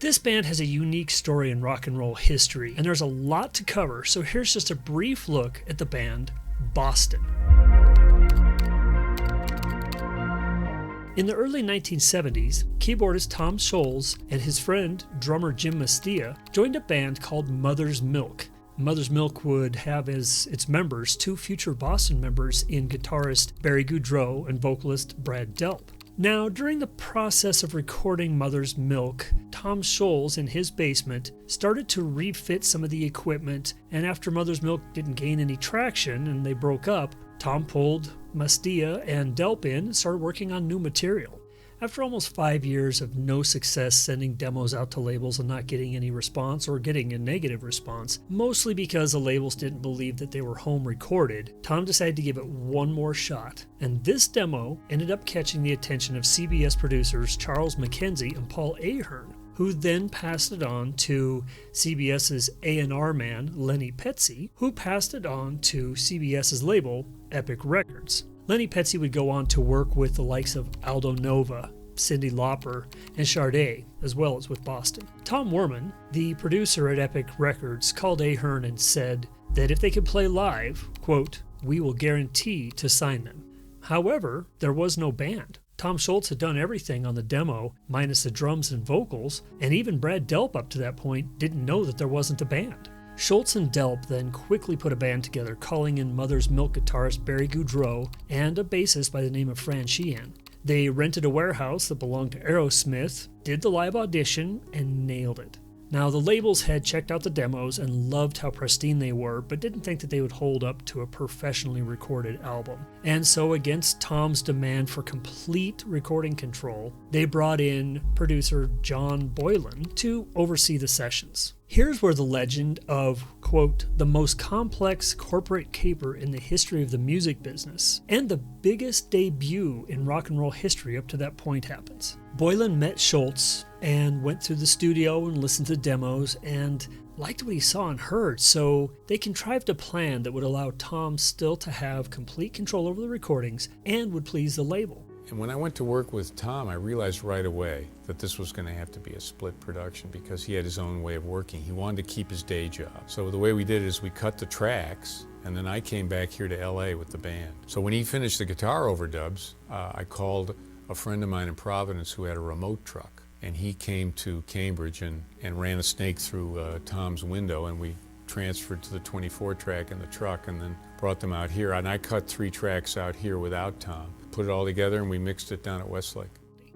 This band has a unique story in rock and roll history, and there's a lot to cover, so here's just a brief look at the band Boston. In the early 1970s, keyboardist Tom Scholz and his friend, drummer Jim Mastia, joined a band called Mother's Milk. Mother's Milk would have as its members two future Boston members in guitarist Barry Goudreau and vocalist Brad Delp. Now, during the process of recording Mother's Milk, Tom Scholz in his basement started to refit some of the equipment, and after Mother's Milk didn't gain any traction and they broke up, Tom pulled Mastia and Delp in and started working on new material. After almost 5 years of no success sending demos out to labels and not getting any response or getting a negative response, mostly because the labels didn't believe that they were home recorded, Tom decided to give it one more shot. And this demo ended up catching the attention of CBS producers Charles McKenzie and Paul Ahern, who then passed it on to CBS's A&R man, Lenny Petsy, who passed it on to CBS's label, Epic Records. Lenny Petsy would go on to work with the likes of Aldo Nova, Cyndi Lauper, and Sade, as well as with Boston. Tom Werman, the producer at Epic Records, called Ahern and said that if they could play live, quote, "we will guarantee to sign them." However, there was no band. Tom Scholz had done everything on the demo, minus the drums and vocals, and even Brad Delp up to that point didn't know that there wasn't a band. Scholz and Delp then quickly put a band together, calling in Mother's Milk guitarist Barry Goudreau and a bassist by the name of Fran Sheehan. They rented a warehouse that belonged to Aerosmith, did the live audition, and nailed it. Now, the labels had checked out the demos and loved how pristine they were, but didn't think that they would hold up to a professionally recorded album. And so, against Tom's demand for complete recording control, they brought in producer John Boylan to oversee the sessions. Here's where the legend of, quote, "the most complex corporate caper in the history of the music business," and the biggest debut in rock and roll history up to that point happens. Boylan met Scholz and went through the studio and listened to demos and liked what he saw and heard, so they contrived a plan that would allow Tom still to have complete control over the recordings and would please the label. And when I went to work with Tom, I realized right away that this was going to have to be a split production because he had his own way of working. He wanted to keep his day job. So the way we did it is we cut the tracks, and then I came back here to LA with the band. So when he finished the guitar overdubs, I called a friend of mine in Providence who had a remote truck, and he came to Cambridge and ran a snake through Tom's window, and we transferred to the 24 track in the truck and then brought them out here. And I cut 3 tracks out here without Tom, put it all together, and we mixed it down at Westlake.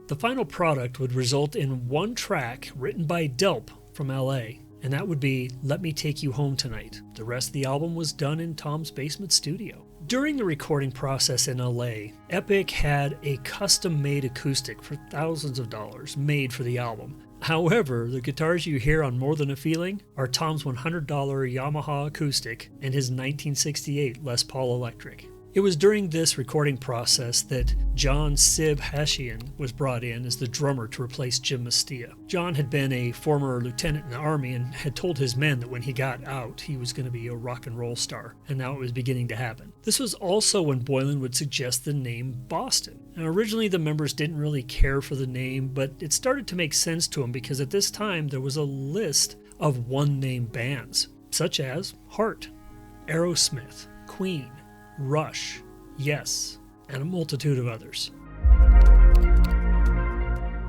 The final product would result in one track written by Delp from LA, and that would be Let Me Take You Home Tonight. The rest of the album was done in Tom's basement studio. During the recording process in LA, Epic had a custom-made acoustic for thousands of dollars made for the album. However, the guitars you hear on More Than a Feeling are Tom's $100 Yamaha acoustic and his 1968 Les Paul electric. It was during this recording process that John Sib Hashian was brought in as the drummer to replace Jim Mastia. John had been a former lieutenant in the Army and had told his men that when he got out, he was going to be a rock and roll star, and now it was beginning to happen. This was also when Boylan would suggest the name Boston. Now, originally the members didn't really care for the name, but it started to make sense to them because at this time there was a list of one-name bands, such as Heart, Aerosmith, Queen, Rush, Yes, and a multitude of others.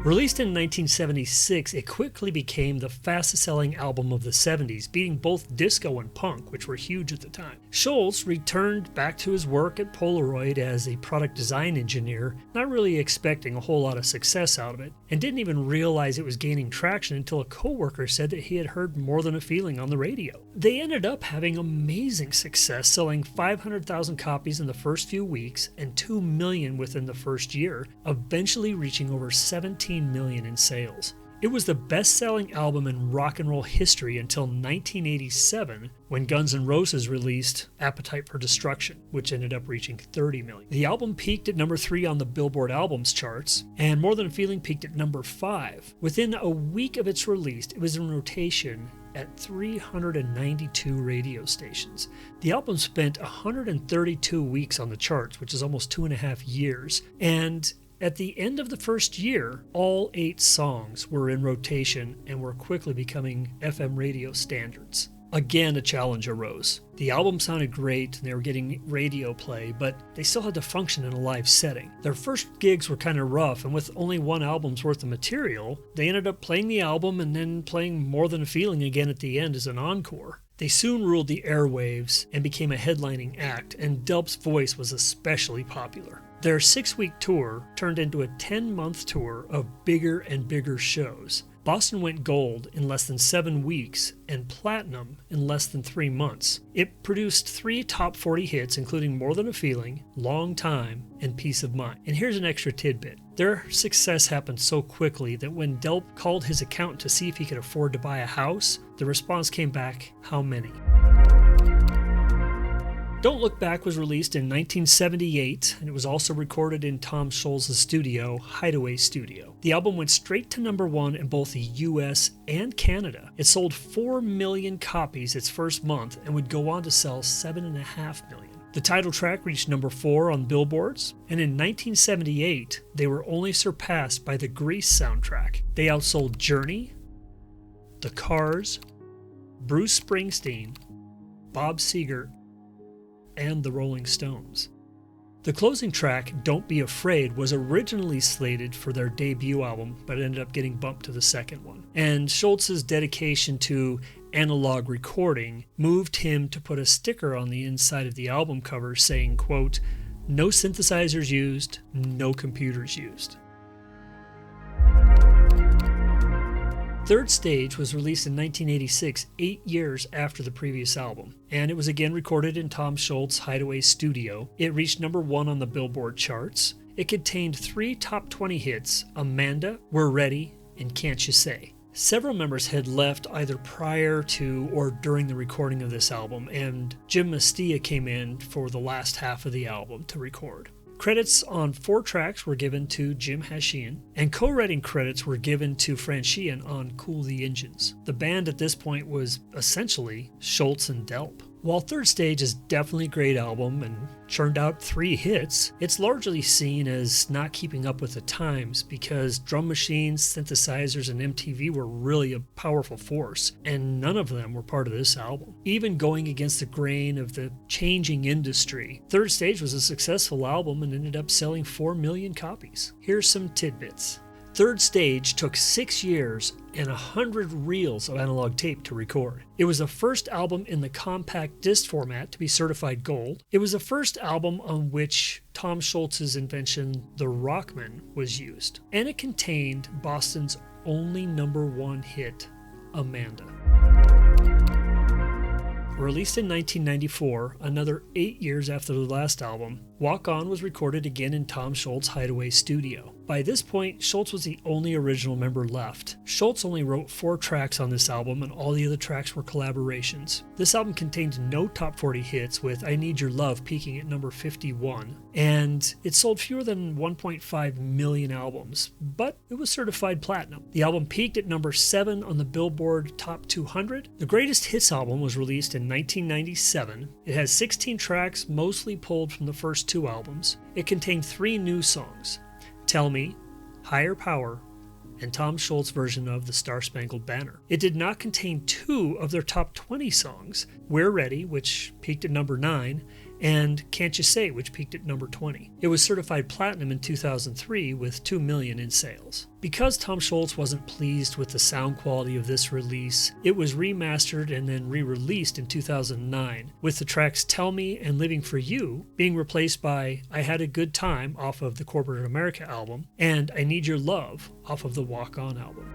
Released in 1976, it quickly became the fastest-selling album of the 70s, beating both disco and punk, which were huge at the time. Scholz returned back to his work at Polaroid as a product design engineer, not really expecting a whole lot of success out of it, and didn't even realize it was gaining traction until a coworker said that he had heard More Than a Feeling on the radio. They ended up having amazing success, selling 500,000 copies in the first few weeks and 2 million within the first year, eventually reaching over 17 million in sales. It was the best-selling album in rock and roll history until 1987, when Guns N' Roses released Appetite for Destruction, which ended up reaching 30 million. The album peaked at number 3 on the Billboard Albums charts, and More Than a Feeling peaked at number 5. Within a week of its release, it was in rotation at 392 radio stations. The album spent 132 weeks on the charts, which is almost 2.5 years, and At the end of the first year, all 8 songs were in rotation and were quickly becoming FM radio standards. Again, a challenge arose. The album sounded great and they were getting radio play, but they still had to function in a live setting. Their first gigs were kind of rough, and with only 1 album's worth of material, they ended up playing the album and then playing More Than a Feeling again at the end as an encore. They soon ruled the airwaves and became a headlining act, and Delp's voice was especially popular. Their 6-week tour turned into a 10-month tour of bigger and bigger shows. Boston went gold in less than 7 weeks and platinum in less than 3 months. It produced 3 top 40 hits, including More Than a Feeling, Long Time, and Peace of Mind. And here's an extra tidbit. Their success happened so quickly that when Delp called his accountant to see if he could afford to buy a house, the response came back, "How many?" Don't Look Back was released in 1978, and it was also recorded in Tom Scholz' studio, Hideaway Studio. The album went straight to number 1 in both the US and Canada. It sold 4 million copies its first month and would go on to sell 7.5 million. The title track reached number 4 on billboards, and in 1978, they were only surpassed by the Grease soundtrack. They outsold Journey, The Cars, Bruce Springsteen, Bob Seger, and the Rolling Stones. The closing track, Don't Be Afraid, was originally slated for their debut album, but ended up getting bumped to the second one. And Scholz's dedication to analog recording moved him to put a sticker on the inside of the album cover saying, quote, "No synthesizers used, no computers used." Third Stage was released in 1986, 8 years after the previous album, and it was again recorded in Tom Scholz' Hideaway Studio. It reached number 1 on the Billboard charts. It contained 3 top 20 hits, Amanda, We're Ready, and Can't You Say. Several members had left either prior to or during the recording of this album, and Jim Mestia came in for the last half of the album to record. Credits on 4 tracks were given to Jim Hashian, and co-writing credits were given to Franchian on Cool the Engines. The band at this point was essentially Scholz and Delp. While Third Stage is definitely a great album and churned out 3 hits, it's largely seen as not keeping up with the times because drum machines, synthesizers, and MTV were really a powerful force, and none of them were part of this album. Even going against the grain of the changing industry, Third Stage was a successful album and ended up selling 4 million copies. Here's some tidbits. Third Stage took 6 years and 100 reels of analog tape to record. It was the first album in the compact disc format to be certified gold. It was the first album on which Tom Scholz's invention, the Rockman, was used. And it contained Boston's only number 1 hit, Amanda. Released in 1994, another 8 years after the last album, Walk On was recorded again in Tom Scholz' Hideaway Studio. By this point, Scholz was the only original member left. Scholz only wrote 4 tracks on this album, and all the other tracks were collaborations. This album contained no top 40 hits, with I Need Your Love peaking at number 51, and it sold fewer than 1.5 million albums, but it was certified platinum. The album peaked at number 7 on the Billboard Top 200. The Greatest Hits album was released in 1997. It has 16 tracks, mostly pulled from the first 2 albums. It contained 3 new songs, Tell Me, Higher Power, and Tom Scholz' version of The Star-Spangled Banner. It did not contain 2 of their top 20 songs, We're Ready, which peaked at number 9, and Can't You Say, which peaked at number 20. It was certified platinum in 2003 with 2 million in sales. Because Tom Scholz wasn't pleased with the sound quality of this release, it was remastered and then re-released in 2009, with the tracks Tell Me and Living for You being replaced by I Had a Good Time off of the Corporate America album and I Need Your Love off of the Walk On album.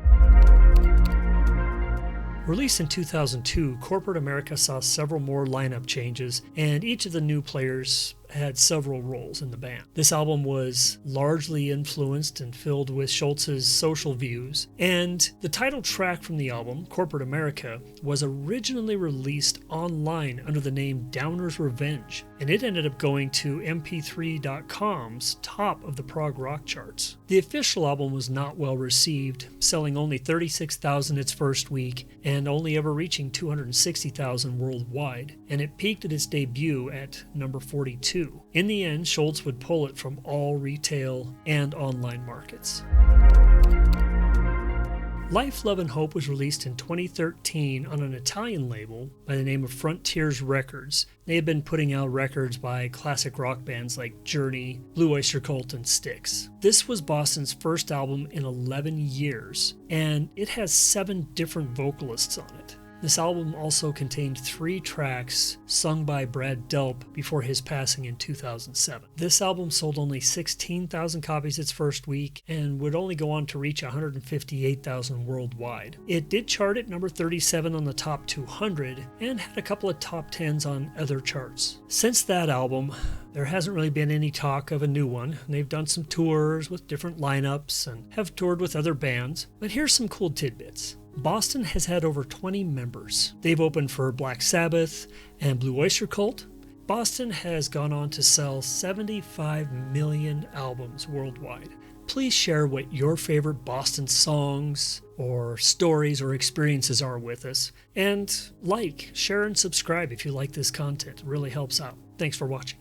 Released in 2002, Corporate America saw several more lineup changes, and each of the new players had several roles in the band. This album was largely influenced and filled with Scholz's social views, and the title track from the album, Corporate America, was originally released online under the name Downer's Revenge, and it ended up going to mp3.com's top of the prog rock charts. The official album was not well received, selling only 36,000 its first week and only ever reaching 260,000 worldwide, and it peaked at its debut at number 42 too. In the end, Schultz would pull it from all retail and online markets. Life, Love, and Hope was released in 2013 on an Italian label by the name of Frontiers Records. They had been putting out records by classic rock bands like Journey, Blue Oyster Cult, and Styx. This was Boston's first album in 11 years, and it has 7 different vocalists on it. This album also contained 3 tracks sung by Brad Delp before his passing in 2007. This album sold only 16,000 copies its first week and would only go on to reach 158,000 worldwide. It did chart at number 37 on the top 200 and had a couple of top 10s on other charts. Since that album, there hasn't really been any talk of a new one. They've done some tours with different lineups and have toured with other bands, but here's some cool tidbits. Boston has had over 20 members. They've opened for Black Sabbath and Blue Oyster Cult. Boston has gone on to sell 75 million albums worldwide. Please share what your favorite Boston songs or stories or experiences are with us. And like, share, and subscribe if you like this content. It really helps out. Thanks for watching.